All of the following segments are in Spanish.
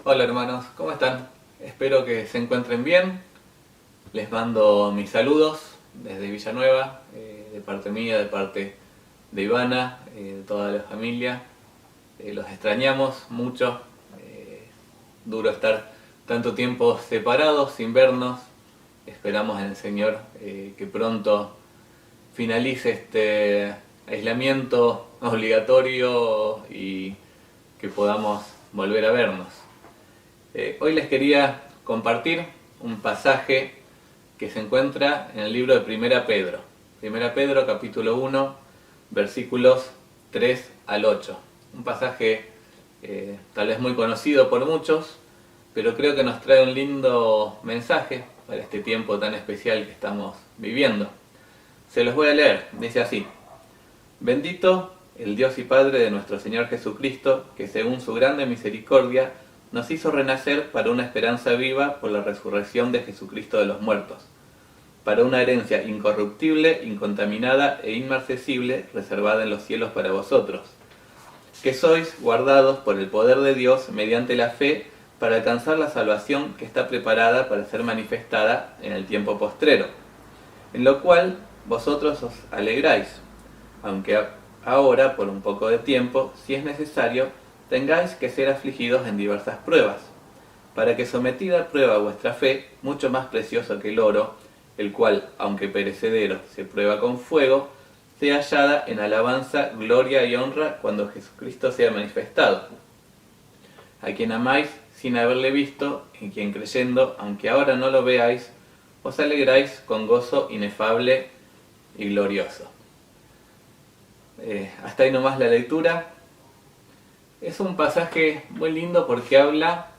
Hola hermanos, ¿cómo están? Espero que se encuentren bien. Les mando mis saludos desde Villanueva, de parte mía, de parte de Ivana, de toda la familia. Los extrañamos mucho. Duro estar tanto tiempo separados, sin vernos. Esperamos en el Señor que pronto finalice este aislamiento obligatorio y que podamos volver a vernos. Hoy les quería compartir un pasaje que se encuentra en el libro de Primera Pedro. Primera Pedro capítulo 1, versículos 3 al 8. Un pasaje tal vez muy conocido por muchos, pero creo que nos trae un lindo mensaje para este tiempo tan especial que estamos viviendo. Se los voy a leer, dice así: Bendito el Dios y Padre de nuestro Señor Jesucristo, que según su grande misericordia nos hizo renacer para una esperanza viva por la resurrección de Jesucristo de los muertos, para una herencia incorruptible, incontaminada e inmarcesible, reservada en los cielos para vosotros, que sois guardados por el poder de Dios mediante la fe para alcanzar la salvación que está preparada para ser manifestada en el tiempo postrero, en lo cual vosotros os alegráis, aunque ahora, por un poco de tiempo, si es necesario, tengáis que ser afligidos en diversas pruebas, para que sometida a prueba vuestra fe, mucho más preciosa que el oro, el cual, aunque perecedero, se prueba con fuego, sea hallada en alabanza, gloria y honra cuando Jesucristo sea manifestado, a quien amáis sin haberle visto, en quien creyendo, aunque ahora no lo veáis, os alegráis con gozo inefable y glorioso. Hasta ahí nomás la lectura. Es un pasaje muy lindo porque habla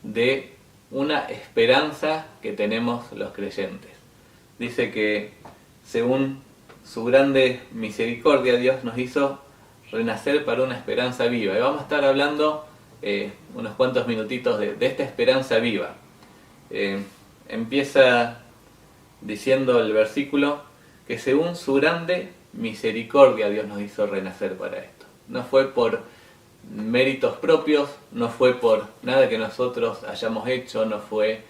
de una esperanza que tenemos los creyentes. Dice que según su grande misericordia Dios nos hizo renacer para una esperanza viva. Y vamos a estar hablando unos cuantos minutitos de esta esperanza viva. Empieza diciendo el versículo que según su grande misericordia Dios nos hizo renacer para esto. No fue por méritos propios, no fue por nada que nosotros hayamos hecho, no fue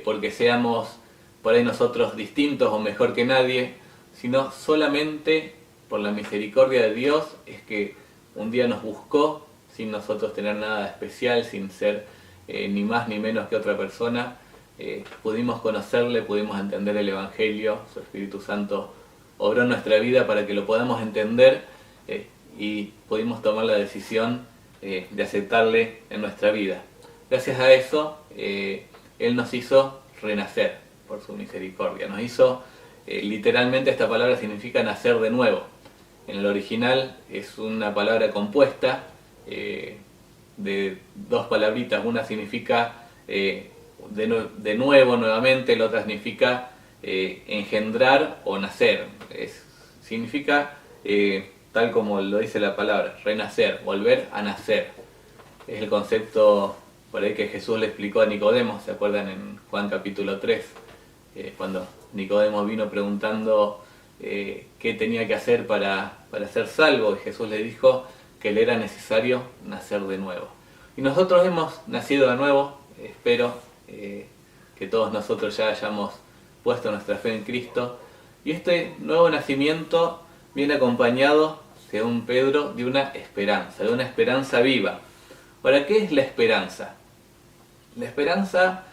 porque seamos por ahí nosotros distintos o mejor que nadie, sino solamente por la misericordia de Dios es que un día nos buscó sin nosotros tener nada especial, sin ser ni más ni menos que otra persona. Pudimos conocerle, pudimos entender el Evangelio, su Espíritu Santo obró en nuestra vida para que lo podamos entender y pudimos tomar la decisión de aceptarle en nuestra vida. Gracias a eso, Él nos hizo renacer por su misericordia. Nos hizo, literalmente esta palabra significa nacer de nuevo. En el original es una palabra compuesta de dos palabritas. Una significa de nuevo, nuevamente, la otra significa engendrar o nacer. Significa, tal como lo dice la palabra, renacer, volver a nacer. Es el concepto por ahí que Jesús le explicó a Nicodemo, ¿se acuerdan en Juan capítulo 3? Cuando Nicodemo vino preguntando qué tenía que hacer para ser salvo, y Jesús le dijo que le era necesario nacer de nuevo. Y nosotros hemos nacido de nuevo, espero que todos nosotros ya hayamos puesto nuestra fe en Cristo, y este nuevo nacimiento viene acompañado, según Pedro, de una esperanza viva. Ahora, ¿qué es la esperanza? La esperanza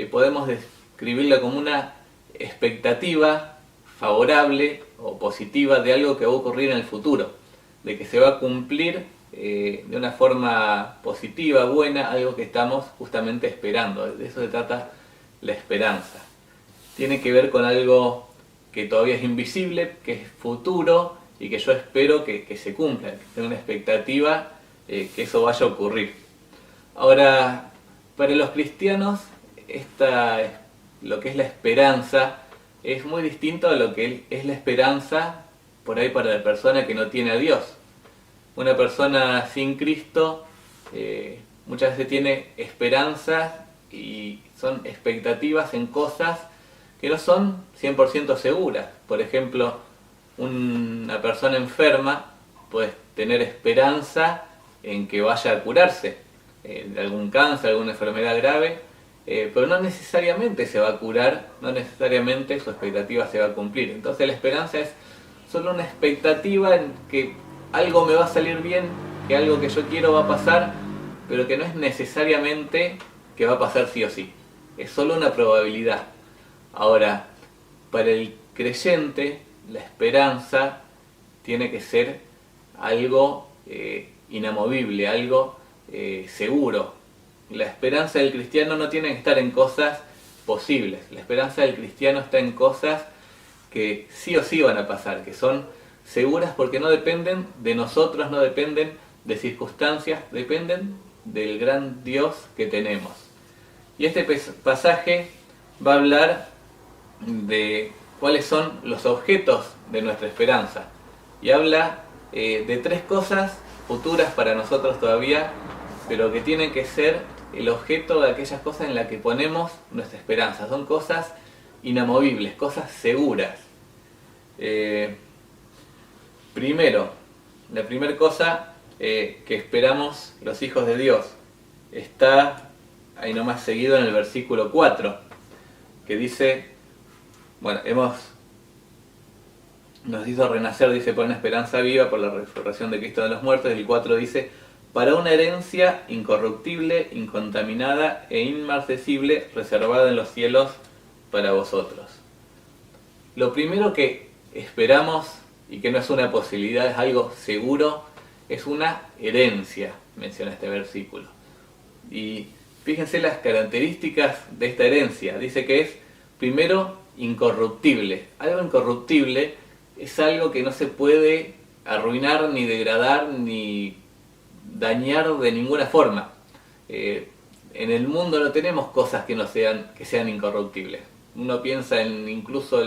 podemos describirla como una expectativa favorable o positiva de algo que va a ocurrir en el futuro, de que se va a cumplir de una forma positiva, buena, algo que estamos justamente esperando. De eso se trata la esperanza. Tiene que ver con algo que todavía es invisible, que es futuro y que yo espero que se cumpla, que tenga una expectativa que eso vaya a ocurrir. Ahora, para los cristianos, lo que es la esperanza es muy distinto a lo que es la esperanza por ahí para la persona que no tiene a Dios. Una persona sin Cristo muchas veces tiene esperanzas y son expectativas en cosas que no son 100% seguras. Por ejemplo, una persona enferma puede tener esperanza en que vaya a curarse, de algún cáncer, alguna enfermedad grave, pero no necesariamente se va a curar, no necesariamente su expectativa se va a cumplir. Entonces la esperanza es solo una expectativa en que algo me va a salir bien, que algo que yo quiero va a pasar, pero que no es necesariamente que va a pasar sí o sí. Es solo una probabilidad. Ahora, para el creyente, la esperanza tiene que ser algo inamovible, algo seguro. La esperanza del cristiano no tiene que estar en cosas posibles. La esperanza del cristiano está en cosas que sí o sí van a pasar, que son seguras porque no dependen de nosotros, no dependen de circunstancias, dependen del gran Dios que tenemos. Y este pasaje va a hablar de cuáles son los objetos de nuestra esperanza. Y habla de tres cosas futuras para nosotros todavía, pero que tienen que ser el objeto de aquellas cosas en las que ponemos nuestra esperanza. Son cosas inamovibles, cosas seguras. Primero, la primera cosa que esperamos los hijos de Dios está ahí nomás seguido en el versículo 4, que dice, bueno, nos hizo renacer, dice, por una esperanza viva, por la resurrección de Cristo de los muertos. El 4 dice, para una herencia incorruptible, incontaminada e inmarcesible, reservada en los cielos para vosotros. Lo primero que esperamos, y que no es una posibilidad, es algo seguro, es una herencia, menciona este versículo. Y fíjense las características de esta herencia. Dice que es, primero, incorruptible. Algo incorruptible es algo que no se puede arruinar, ni degradar, ni dañar de ninguna forma. En el mundo no tenemos cosas que sean incorruptibles. Uno piensa en incluso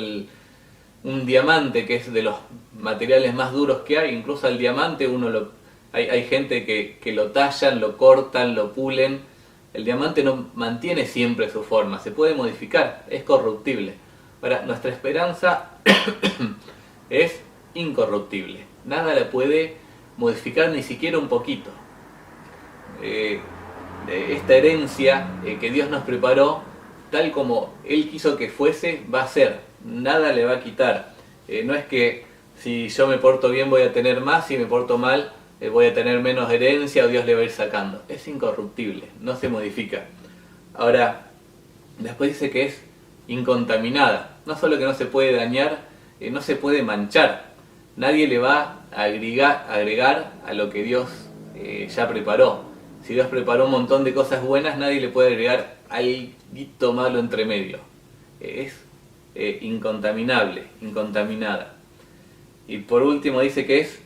un diamante, que es de los materiales más duros que hay. Incluso al diamante hay gente que lo tallan, lo cortan, lo pulen. El diamante no mantiene siempre su forma, se puede modificar, es corruptible. Ahora, nuestra esperanza es incorruptible, nada la puede modificar ni siquiera un poquito. Esta herencia que Dios nos preparó, tal como Él quiso que fuese, va a ser, nada le va a quitar. No es que si yo me porto bien voy a tener más, si me porto mal voy a tener menos herencia o Dios le va a ir sacando. Es incorruptible, no se modifica. Ahora, después dice que es incontaminada. No solo que no se puede dañar, no se puede manchar. Nadie le va a agregar a lo que Dios ya preparó. Si Dios preparó un montón de cosas buenas, nadie le puede agregar algo malo entre medio. Es incontaminable, incontaminada. Y por último dice que es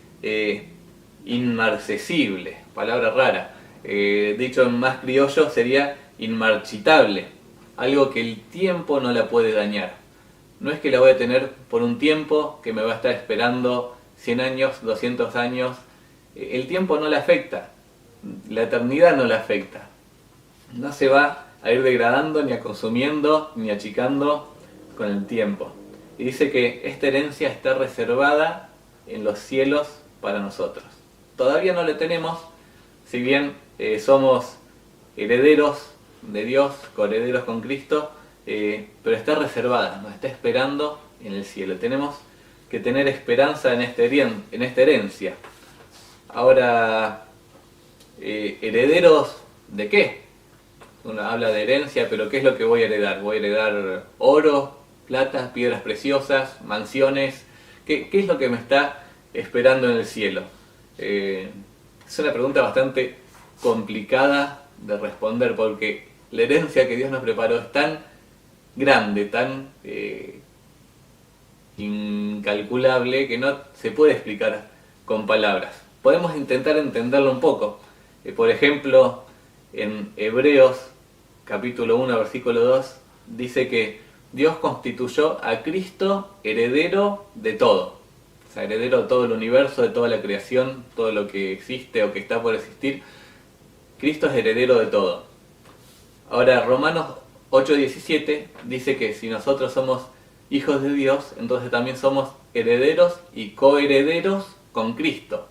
inmarcesible, palabra rara. Dicho en más criollo sería inmarchitable, algo que el tiempo no la puede dañar. No es que la voy a tener por un tiempo, que me va a estar esperando 100 años, 200 años. El tiempo no la afecta, la eternidad no la afecta. No se va a ir degradando, ni a consumiendo, ni achicando con el tiempo. Y dice que esta herencia está reservada en los cielos para nosotros. Todavía no la tenemos, si bien somos herederos de Dios, coherederos con Cristo, pero está reservada, nos está esperando en el cielo. Tenemos que tener esperanza en esta herencia. Ahora, ¿herederos de qué? Uno habla de herencia, pero ¿qué es lo que voy a heredar? ¿Voy a heredar oro, plata, piedras preciosas, mansiones? ¿Qué es lo que me está esperando en el cielo? Es una pregunta bastante complicada de responder, porque la herencia que Dios nos preparó es tan grande, tan incalculable, que no se puede explicar con palabras. Podemos intentar entenderlo un poco. Por ejemplo, en Hebreos capítulo 1 versículo 2 dice que Dios constituyó a Cristo heredero de todo. O sea, heredero de todo el universo, de toda la creación, todo lo que existe o que está por existir. Cristo es heredero de todo. Ahora, Romanos 8:17 dice que si nosotros somos hijos de Dios, entonces también somos herederos y coherederos con Cristo.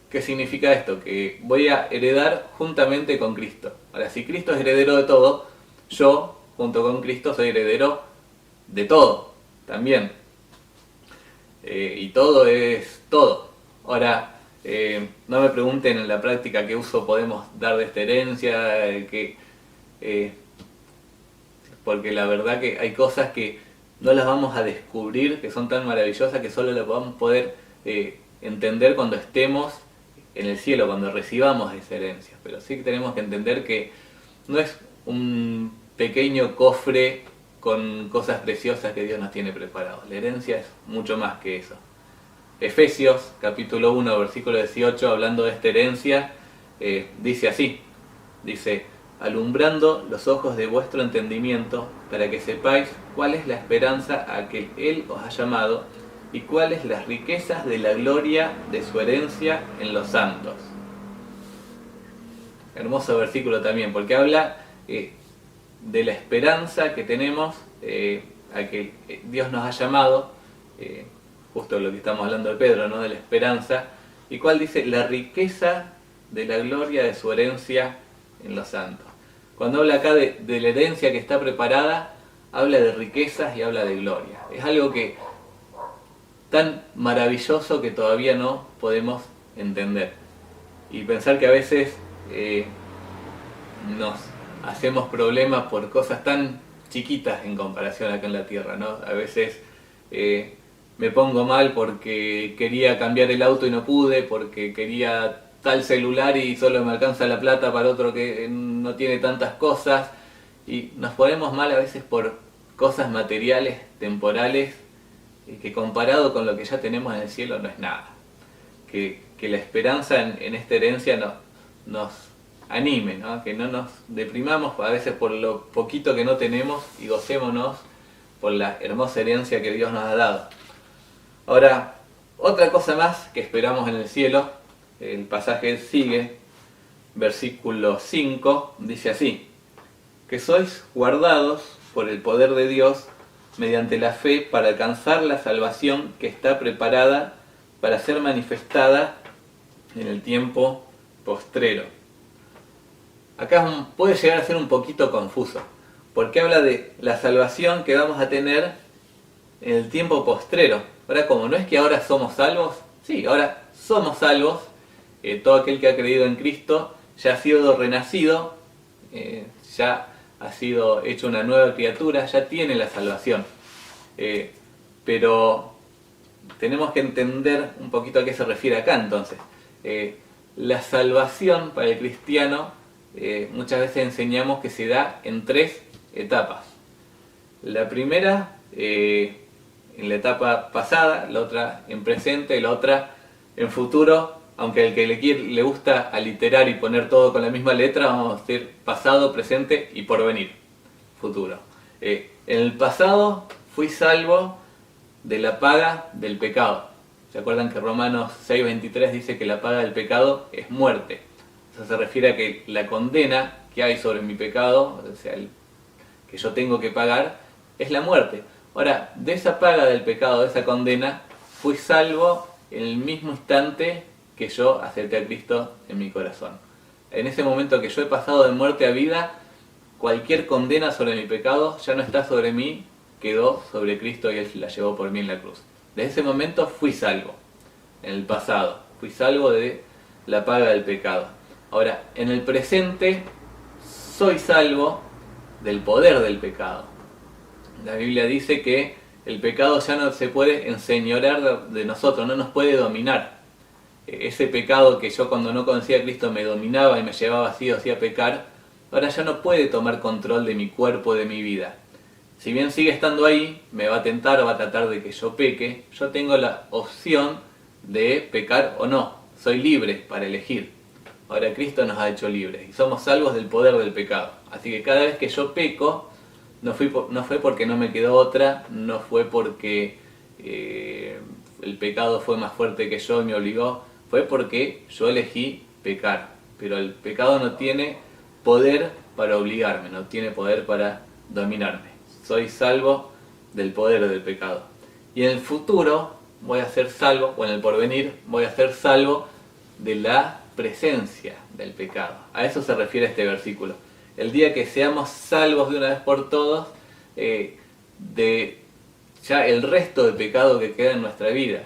¿Qué significa esto? Que voy a heredar juntamente con Cristo. Ahora, si Cristo es heredero de todo, yo, junto con Cristo, soy heredero de todo, también. Y todo es todo. Ahora, no me pregunten en la práctica qué uso podemos dar de esta herencia, porque la verdad que hay cosas que no las vamos a descubrir, que son tan maravillosas que solo las vamos a poder entender cuando estemos en el cielo, cuando recibamos esa herencia. Pero sí que tenemos que entender que no es un pequeño cofre con cosas preciosas que Dios nos tiene preparados. La herencia es mucho más que eso. Efesios capítulo 1 versículo 18, hablando de esta herencia, dice así, dice: alumbrando los ojos de vuestro entendimiento, para que sepáis cuál es la esperanza a que Él os ha llamado, y cuáles las riquezas de la gloria de su herencia en los santos. Hermoso versículo también, porque habla de la esperanza que tenemos a que Dios nos ha llamado, justo lo que estamos hablando de Pedro, ¿no? De la esperanza, y cuál dice la riqueza de la gloria de su herencia en los santos. Cuando habla acá de la herencia que está preparada, habla de riquezas y habla de gloria. Es algo que tan maravilloso que todavía no podemos entender. Y pensar que a veces nos hacemos problemas por cosas tan chiquitas en comparación acá en la tierra, ¿no? A veces me pongo mal porque quería cambiar el auto y no pude, porque quería tal celular y solo me alcanza la plata para otro que no tiene tantas cosas, y nos ponemos mal a veces por cosas materiales, temporales, que comparado con lo que ya tenemos en el cielo no es nada. Que la esperanza en esta herencia nos anime, ¿no? Que no nos deprimamos a veces por lo poquito que no tenemos, y gocémonos por la hermosa herencia que Dios nos ha dado. Ahora, otra cosa más que esperamos en el cielo, el pasaje sigue, versículo 5, dice así: que sois guardados por el poder de Dios mediante la fe para alcanzar la salvación que está preparada para ser manifestada en el tiempo postrero. Acá puede llegar a ser un poquito confuso, porque habla de la salvación que vamos a tener en el tiempo postrero. Ahora, como no es que ahora somos salvos, sí, ahora somos salvos, todo aquel que ha creído en Cristo ya ha sido renacido, ya ha sido hecho una nueva criatura, ya tiene la salvación. Pero tenemos que entender un poquito a qué se refiere acá entonces. La salvación para el cristiano, muchas veces enseñamos que se da en 3 etapas. La primera en la etapa pasada, la otra en presente y la otra en futuro, aunque al que le gusta aliterar y poner todo con la misma letra, vamos a decir pasado, presente y porvenir, futuro. En el pasado fui salvo de la paga del pecado. ¿Se acuerdan que Romanos 6:23 dice que la paga del pecado es muerte? Eso se refiere a que la condena que hay sobre mi pecado, o sea, que yo tengo que pagar, es la muerte. Ahora, de esa paga del pecado, de esa condena, fui salvo en el mismo instante que yo acepté a Cristo en mi corazón. En ese momento que yo he pasado de muerte a vida, cualquier condena sobre mi pecado ya no está sobre mí, quedó sobre Cristo y Él la llevó por mí en la cruz. Desde ese momento fui salvo, en el pasado, fui salvo de la paga del pecado. Ahora, en el presente, soy salvo del poder del pecado. La Biblia dice que el pecado ya no se puede enseñorear de nosotros, no nos puede dominar. Ese pecado que yo cuando no conocía a Cristo me dominaba y me llevaba así o así a pecar, ahora ya no puede tomar control de mi cuerpo, de mi vida. Si bien sigue estando ahí, me va a tentar, va a tratar de que yo peque, yo tengo la opción de pecar o no. Soy libre para elegir. Ahora Cristo nos ha hecho libres y somos salvos del poder del pecado. Así que cada vez que yo peco, no fue porque no me quedó otra, no fue porque el pecado fue más fuerte que yo y me obligó, fue porque yo elegí pecar. Pero el pecado no tiene poder para obligarme, no tiene poder para dominarme. Soy salvo del poder del pecado. Y en el futuro voy a ser salvo, o en el porvenir voy a ser salvo de la presencia del pecado. A eso se refiere este versículo. El día que seamos salvos de una vez por todos de ya el resto de pecado que queda en nuestra vida.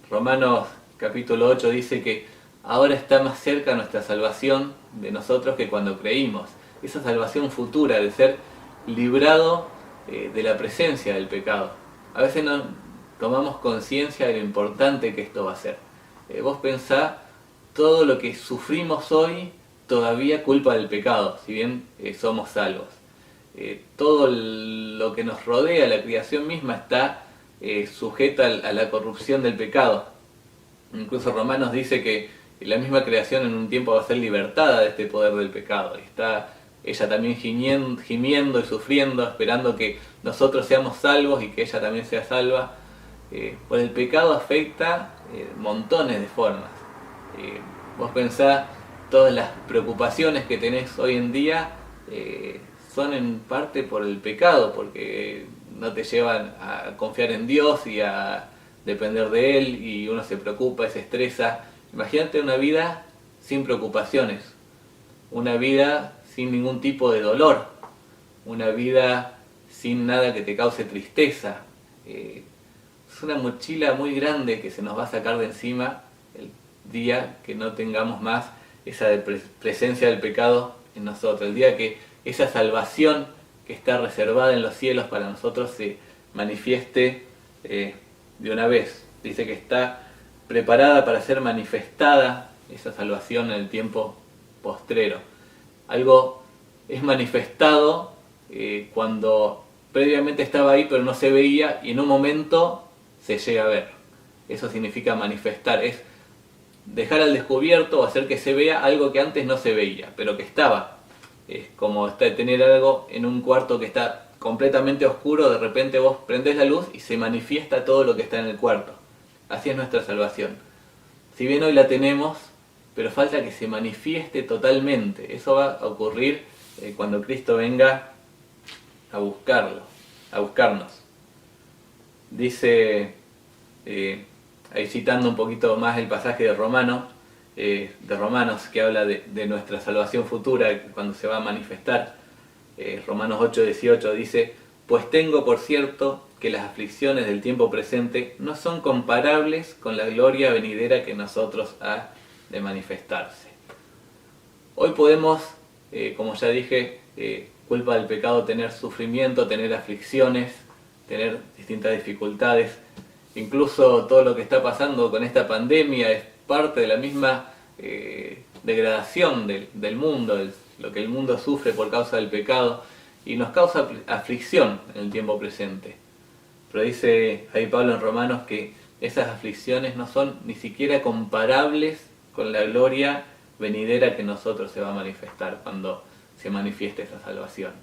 Romanos capítulo 8 dice que ahora está más cerca nuestra salvación de nosotros que cuando creímos. Esa salvación futura de ser librado de la presencia del pecado. A veces no tomamos conciencia de lo importante que esto va a ser. Vos pensá todo lo que sufrimos hoy todavía culpa del pecado, si bien somos salvos. Todo lo que nos rodea, la creación misma, está sujeta a la corrupción del pecado. Incluso Romanos dice que la misma creación en un tiempo va a ser libertada de este poder del pecado. Está ella también gimiendo y sufriendo, esperando que nosotros seamos salvos y que ella también sea salva. Pues el pecado afecta montones de formas. Vos pensá, todas las preocupaciones que tenés hoy en día son en parte por el pecado, porque no te llevan a confiar en Dios y a depender de Él, y uno se preocupa y se estresa. Imagínate una vida sin preocupaciones, una vida sin ningún tipo de dolor, una vida sin nada que te cause tristeza. Es una mochila muy grande que se nos va a sacar de encima el día que no tengamos más esa presencia del pecado en nosotros, el día que esa salvación que está reservada en los cielos para nosotros se manifieste de una vez. Dice que está preparada para ser manifestada esa salvación en el tiempo postrero. Algo es manifestado cuando previamente estaba ahí pero no se veía, y en un momento se llega a ver. Eso significa manifestar, es dejar al descubierto o hacer que se vea algo que antes no se veía, pero que estaba. Es como tener algo en un cuarto que está completamente oscuro, de repente vos prendés la luz y se manifiesta todo lo que está en el cuarto. Así es nuestra salvación. Si bien hoy la tenemos, pero falta que se manifieste totalmente. Eso va a ocurrir cuando Cristo venga a buscarnos. Dice, ahí citando un poquito más el pasaje de Romanos, que habla de nuestra salvación futura cuando se va a manifestar. Romanos 8:18 dice: pues tengo por cierto que las aflicciones del tiempo presente no son comparables con la gloria venidera que en nosotros ha de manifestarse. Hoy podemos, como ya dije, culpa del pecado, tener sufrimiento, tener aflicciones, tener distintas dificultades. Incluso todo lo que está pasando con esta pandemia es parte de la misma degradación del mundo, lo que el mundo sufre por causa del pecado, y nos causa aflicción en el tiempo presente. Pero dice ahí Pablo en Romanos que esas aflicciones no son ni siquiera comparables con la gloria venidera que en nosotros se va a manifestar cuando se manifieste esa salvación.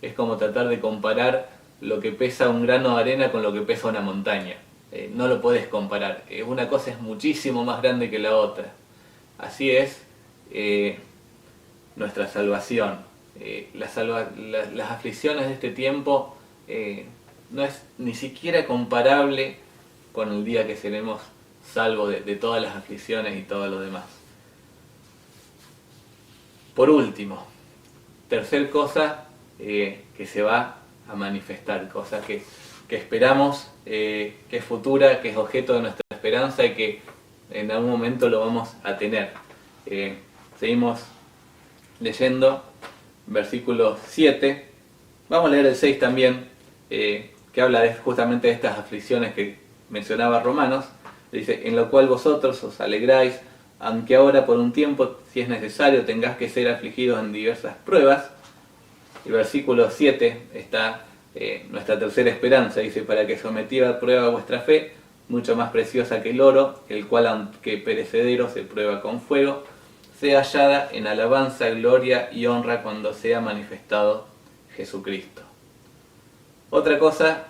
Es como tratar de comparar lo que pesa un grano de arena con lo que pesa una montaña. No lo puedes comparar. Una cosa es muchísimo más grande que la otra. Así es nuestra salvación. Las aflicciones de este tiempo no es ni siquiera comparable con el día que seremos salvos de todas las aflicciones y todo lo demás. Por último, tercer cosa que se va a manifestar, cosa que esperamos, que es futura, que es objeto de nuestra esperanza y que en algún momento lo vamos a tener. Seguimos leyendo versículo 7, vamos a leer el 6 también, que habla justamente de estas aflicciones que mencionaba Romanos. Dice: en lo cual vosotros os alegráis, aunque ahora por un tiempo, si es necesario, tengáis que ser afligidos en diversas pruebas. El versículo 7 está nuestra tercera esperanza, dice: para que sometida a prueba vuestra fe, mucho más preciosa que el oro, el cual aunque perecedero se prueba con fuego, sea hallada en alabanza, gloria y honra cuando sea manifestado Jesucristo. Otra cosa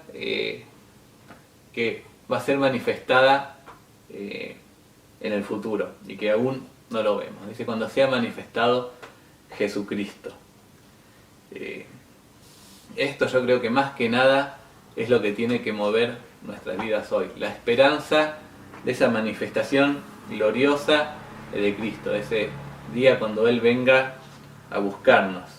que va a ser manifestada en el futuro y que aún no lo vemos. Dice: cuando sea manifestado Jesucristo. Esto yo creo que más que nada es lo que tiene que mover nuestras vidas hoy. La esperanza de esa manifestación gloriosa de Cristo, ese día cuando Él venga a buscarnos.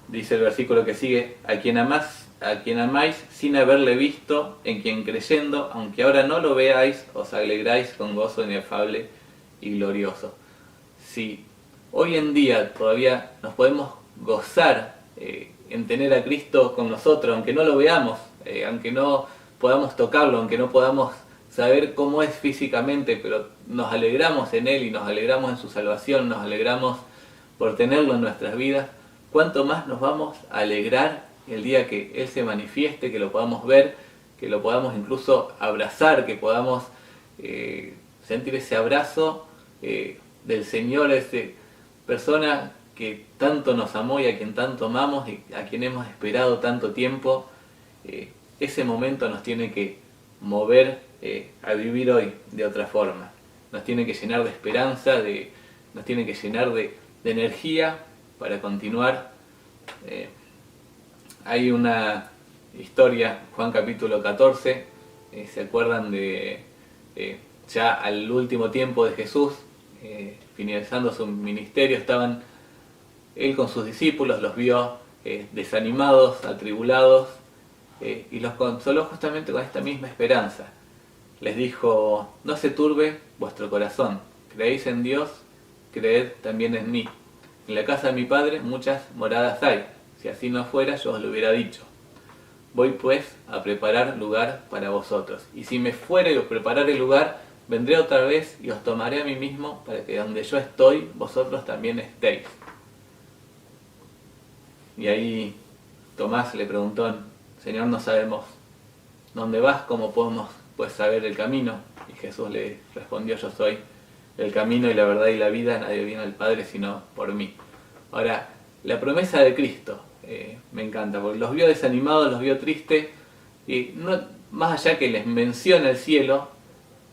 Dice el versículo que sigue: a quien amáis sin haberle visto, en quien creyendo, aunque ahora no lo veáis, os alegráis con gozo inefable y glorioso. Si hoy en día todavía nos podemos gozar en tener a Cristo con nosotros, aunque no lo veamos, aunque no podamos tocarlo, aunque no podamos saber cómo es físicamente, pero nos alegramos en Él y nos alegramos en su salvación, nos alegramos por tenerlo en nuestras vidas, ¿cuánto más nos vamos a alegrar el día que Él se manifieste, que lo podamos ver, que lo podamos incluso abrazar, que podamos sentir ese abrazo del Señor, esa persona que tanto nos amó y a quien tanto amamos y a quien hemos esperado tanto tiempo? Ese momento nos tiene que mover a vivir hoy de otra forma, nos tiene que llenar de esperanza, nos tiene que llenar de energía para continuar. Hay una historia, Juan capítulo 14, ¿se acuerdan de ya al último tiempo de Jesús, finalizando su ministerio? Estaban Él con sus discípulos, los vio desanimados, atribulados, y los consoló justamente con esta misma esperanza. Les dijo: no se turbe vuestro corazón, creéis en Dios, creed también en mí. En la casa de mi Padre muchas moradas hay, si así no fuera yo os lo hubiera dicho. Voy pues a preparar lugar para vosotros, y si me fuere y os prepararé lugar, vendré otra vez y os tomaré a mí mismo, para que donde yo estoy, vosotros también estéis. Y ahí Tomás le preguntó: Señor, no sabemos dónde vas, ¿cómo podemos saber el camino? Y Jesús le respondió: yo soy el camino y la verdad y la vida, nadie viene al Padre sino por mí. Ahora, la promesa de Cristo me encanta, porque los vio desanimados, los vio tristes, y no, más allá que les menciona el cielo,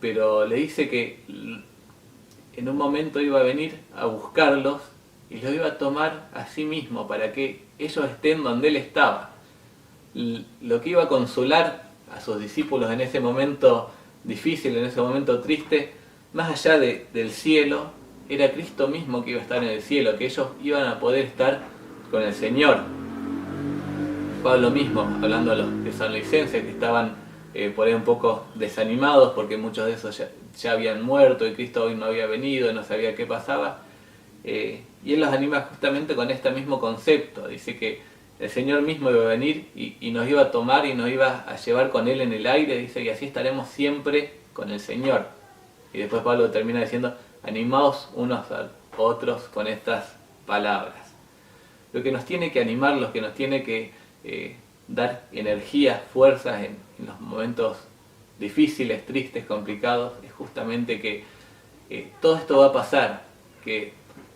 pero le dice que en un momento iba a venir a buscarlos y los iba a tomar a sí mismo para que ellos estén donde Él estaba. Lo que iba a consolar a sus discípulos en ese momento difícil, en ese momento triste, más allá del cielo, era Cristo mismo que iba a estar en el cielo, que ellos iban a poder estar con el Señor. Pablo mismo, hablando a los tesalonicenses que estaban por ahí un poco desanimados porque muchos de esos ya habían muerto y Cristo hoy no había venido y no sabía qué pasaba, y Él los anima justamente con este mismo concepto. Dice que el Señor mismo iba a venir y nos iba a tomar y nos iba a llevar con Él en el aire, dice, y así estaremos siempre con el Señor. Y después Pablo termina diciendo: animaos unos a otros con estas palabras. Lo que nos tiene que animar, lo que nos tiene que dar energía, fuerzas en los momentos difíciles, tristes, complicados, es justamente que todo esto va a pasar, que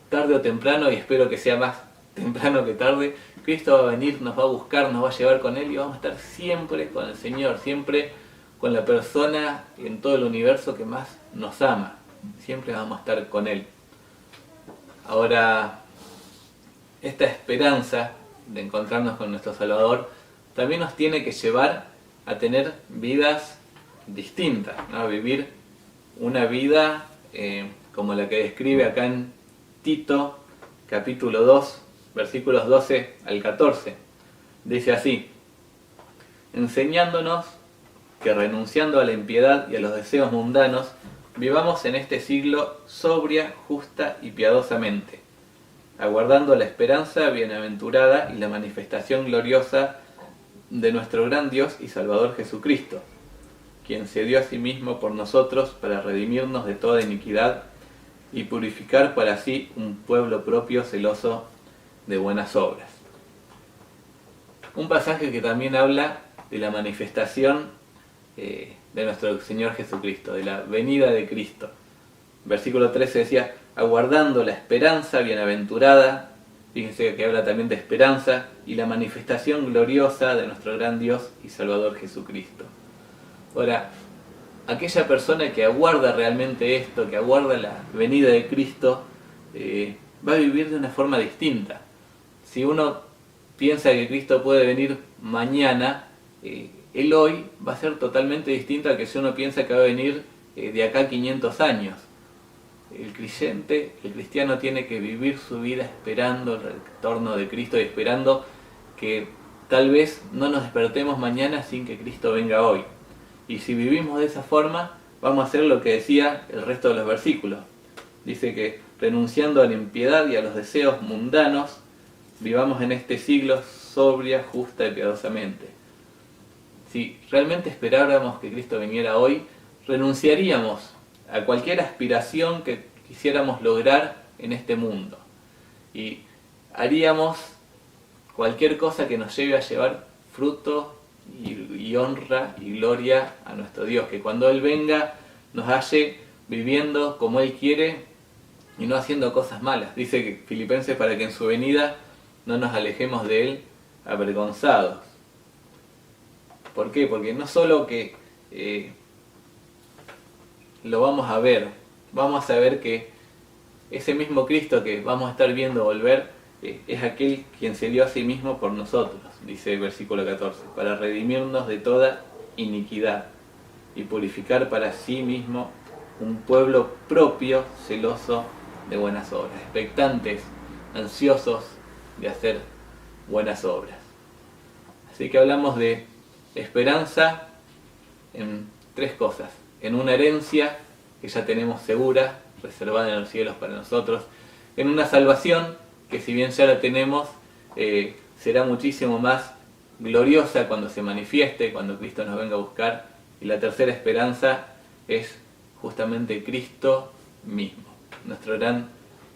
tarde o temprano, y espero que sea más temprano que tarde, Cristo va a venir, nos va a buscar, nos va a llevar con Él y vamos a estar siempre con el Señor, siempre con la persona en todo el universo que más nos ama. Siempre vamos a estar con Él. Ahora, esta esperanza de encontrarnos con nuestro Salvador también nos tiene que llevar a tener vidas distintas, ¿no? A vivir una vida como la que describe acá en Tito, capítulo 2, versículos 12 al 14. Dice así: enseñándonos que renunciando a la impiedad y a los deseos mundanos, vivamos en este siglo sobria, justa y piadosamente, aguardando la esperanza bienaventurada y la manifestación gloriosa de nuestro gran Dios y Salvador Jesucristo, quien se dio a sí mismo por nosotros para redimirnos de toda iniquidad y purificar para sí un pueblo propio celoso de buenas obras. Un pasaje que también habla de la manifestación de nuestro Señor Jesucristo, de la venida de Cristo. Versículo 13 decía: aguardando la esperanza bienaventurada, fíjense que habla también de esperanza, y la manifestación gloriosa de nuestro gran Dios y Salvador Jesucristo. Ahora, aquella persona que aguarda realmente esto, que aguarda la venida de Cristo, va a vivir de una forma distinta. Si uno piensa que Cristo puede venir mañana, Él hoy va a ser totalmente distinto a que si uno piensa que va a venir de acá a 500 años. el creyente, el cristiano tiene que vivir su vida esperando el retorno de Cristo y esperando que tal vez no nos despertemos mañana sin que Cristo venga hoy. Y si vivimos de esa forma, vamos a hacer lo que decía el resto de los versículos. Dice que renunciando a la impiedad y a los deseos mundanos, vivamos en este siglo sobria, justa y piadosamente. Si realmente esperáramos que Cristo viniera hoy, renunciaríamos a cualquier aspiración que quisiéramos lograr en este mundo. Y haríamos cualquier cosa que nos lleve a llevar fruto y honra y gloria a nuestro Dios. Que cuando Él venga nos halle viviendo como Él quiere y no haciendo cosas malas. Dice que Filipenses, para que en su venida no nos alejemos de Él avergonzados. ¿Por qué? Porque no solo que lo vamos a ver, vamos a saber que ese mismo Cristo que vamos a estar viendo volver es aquel quien se dio a sí mismo por nosotros, dice el versículo 14, para redimirnos de toda iniquidad y purificar para sí mismo un pueblo propio, celoso de buenas obras, expectantes, ansiosos de hacer buenas obras. Así que hablamos de esperanza en tres cosas: en una herencia que ya tenemos segura, reservada en los cielos para nosotros; en una salvación que, si bien ya la tenemos, será muchísimo más gloriosa cuando se manifieste, cuando Cristo nos venga a buscar; y la tercera esperanza es justamente Cristo mismo, nuestro gran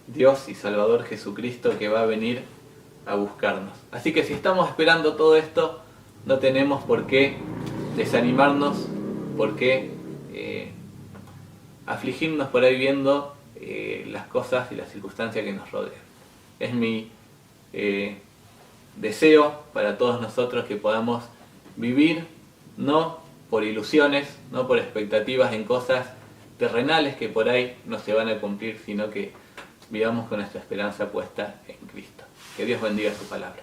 Dios y Salvador Jesucristo, que va a venir a buscarnos. Así que si estamos esperando todo esto, no tenemos por qué desanimarnos, por qué afligirnos por ahí viendo las cosas y las circunstancias que nos rodean. Es mi deseo para todos nosotros que podamos vivir no por ilusiones, no por expectativas en cosas terrenales que por ahí no se van a cumplir, sino que vivamos con nuestra esperanza puesta en Cristo. Que Dios bendiga su palabra.